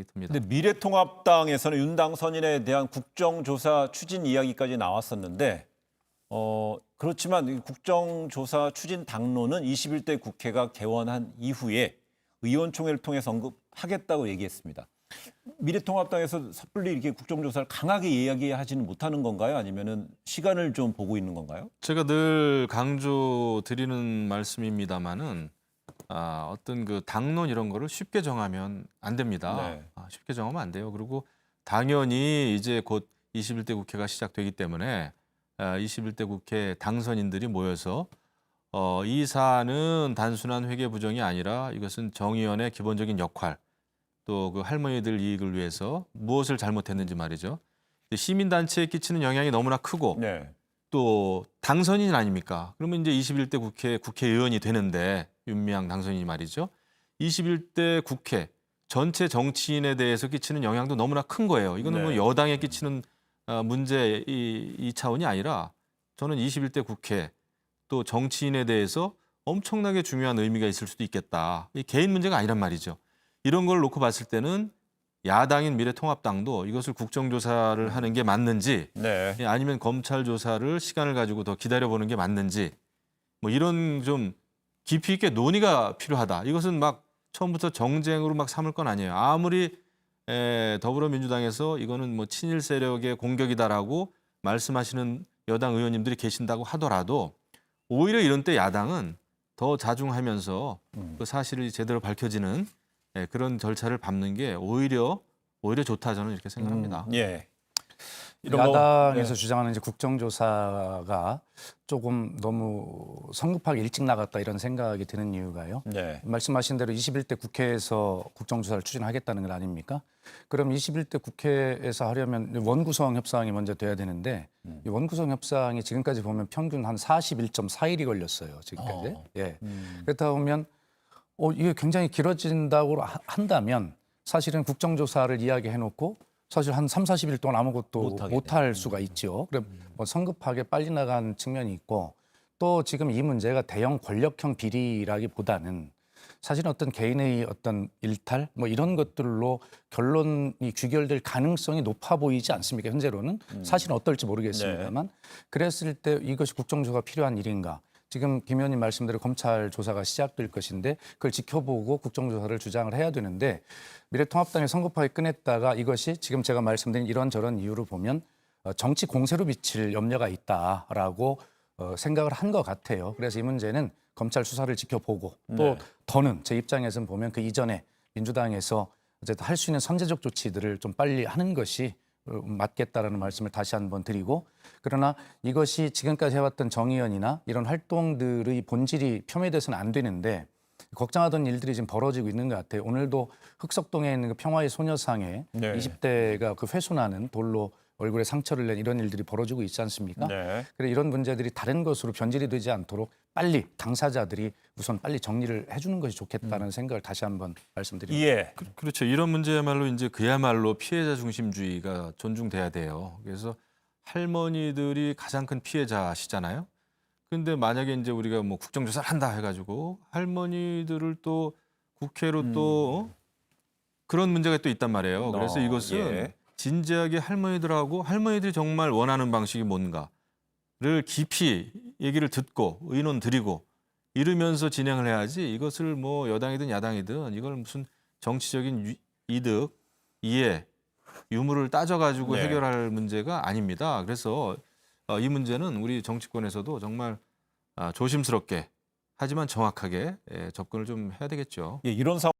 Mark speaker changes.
Speaker 1: 듭니다.
Speaker 2: 근데 미래통합당에서는 윤 당선인에 대한 국정조사 추진 이야기까지 나왔었는데 그렇지만 이 국정조사 추진 당론은 21대 국회가 개원한 이후에 의원총회를 통해서 언급하겠다고 얘기했습니다. 미래통합당에서 섣불리 이렇게 국정조사를 강하게 이야기하지는 못하는 건가요? 아니면은 시간을 좀 보고 있는 건가요?
Speaker 1: 제가 늘 강조드리는 말씀입니다만은 어떤 그 당론 이런 거를 쉽게 정하면 안 됩니다.
Speaker 2: 네.
Speaker 1: 쉽게 정하면 안 돼요. 그리고 당연히 이제 곧 21대 국회가 시작되기 때문에 21대 국회 당선인들이 모여서 이 사안은 단순한 회계 부정이 아니라 이것은 정의원의 기본적인 역할, 또 그 할머니들 이익을 위해서 무엇을 잘못했는지 말이죠. 시민단체에 끼치는 영향이 너무나 크고
Speaker 2: 네.
Speaker 1: 또 당선인 아닙니까? 그러면 이제 21대 국회의원이 되는데 윤미향 당선인이 말이죠. 21대 국회 전체 정치인에 대해서 끼치는 영향도 너무나 큰 거예요. 이거는 뭐
Speaker 2: 네.
Speaker 1: 여당에 끼치는 문제 이 차원이 아니라 저는 21대 국회 또 정치인에 대해서 엄청나게 중요한 의미가 있을 수도 있겠다. 이 개인 문제가 아니란 말이죠. 이런 걸 놓고 봤을 때는 야당인 미래통합당도 이것을 국정조사를 하는 게 맞는지
Speaker 2: 네.
Speaker 1: 아니면 검찰 조사를 시간을 가지고 더 기다려보는 게 맞는지 뭐 이런 좀 깊이 있게 논의가 필요하다. 이것은 막 처음부터 정쟁으로 막 삼을 건 아니에요. 아무리 더불어민주당에서 이거는 뭐 친일 세력의 공격이다라고 말씀하시는 여당 의원님들이 계신다고 하더라도 오히려 이런 때 야당은 더 자중하면서 그 사실이 제대로 밝혀지는 그런 절차를 밟는 게 오히려 좋다 저는 이렇게 생각합니다.
Speaker 2: 예.
Speaker 3: 야당에서 주장하는 이제 국정조사가 조금 너무 성급하게 일찍 나갔다 이런 생각이 드는 이유가요.
Speaker 2: 네.
Speaker 3: 말씀하신 대로 21대 국회에서 국정조사를 추진하겠다는 건 아닙니까? 그럼 21대 국회에서 하려면 원구성 협상이 먼저 돼야 되는데 이 원구성 협상이 지금까지 보면 평균 한 41.4일이 걸렸어요. 지금까지. 예. 그렇다 보면 이게 굉장히 길어진다고 한다면 사실은 국정조사를 이야기해놓고 사실 한 3, 40일 동안 아무것도 못할 수가 있죠. 그럼 뭐 성급하게 빨리 나간 측면이 있고 또 지금 이 문제가 대형 권력형 비리라기보다는 사실 어떤 개인의 어떤 일탈 뭐 이런 것들로 결론이 귀결될 가능성이 높아 보이지 않습니까? 현재로는 사실은 어떨지 모르겠습니다만 그랬을 때 이것이 국정조사가 필요한 일인가? 지금 김 의원님 말씀대로 검찰 조사가 시작될 것인데 그걸 지켜보고 국정조사를 주장을 해야 되는데 미래통합당이 성급하게 꺼냈다가 이것이 지금 제가 말씀드린 이런저런 이유로 보면 정치 공세로 비칠 염려가 있다라고 생각을 한 것 같아요. 그래서 이 문제는 검찰 수사를 지켜보고 또 더는 제 입장에서는 보면 그 이전에 민주당에서 어쨌든 할 수 있는 선제적 조치들을 좀 빨리 하는 것이 맞겠다라는 말씀을 다시 한번 드리고 그러나 이것이 지금까지 해왔던 정의연이나 이런 활동들의 본질이 표면돼서는 안 되는데 걱정하던 일들이 지금 벌어지고 있는 것 같아요. 오늘도 흑석동에 있는 그 평화의 소녀상에 20대가 그 훼손하는 돌로 얼굴에 상처를 낸 이런 일들이 벌어지고 있지 않습니까?
Speaker 2: 네.
Speaker 3: 그래서 이런 문제들이 다른 것으로 변질이 되지 않도록 빨리 당사자들이 우선 빨리 정리를 해주는 것이 좋겠다는 생각을 다시 한번 말씀드립니다.
Speaker 2: 예.
Speaker 1: 그렇죠. 이런 문제야말로 이제 그야말로 피해자 중심주의가 존중돼야 돼요. 그래서 할머니들이 가장 큰 피해자시잖아요. 근데 만약에 이제 우리가 뭐 국정조사를 한다 해가지고 할머니들을 또 국회로 또 그런 문제가 또 있단 말이에요. 그래서 이것은 진지하게 할머니들이 정말 원하는 방식이 뭔가를 깊이 얘기를 듣고 의논 드리고 이러면서 진행을 해야지 이것을 뭐 여당이든 야당이든 이걸 무슨 정치적인 이득, 이해, 유무를 따져가지고 해결할 문제가 아닙니다. 그래서 이 문제는 우리 정치권에서도 정말 조심스럽게 하지만 정확하게 접근을 좀 해야 되겠죠.
Speaker 2: 예, 이런 상황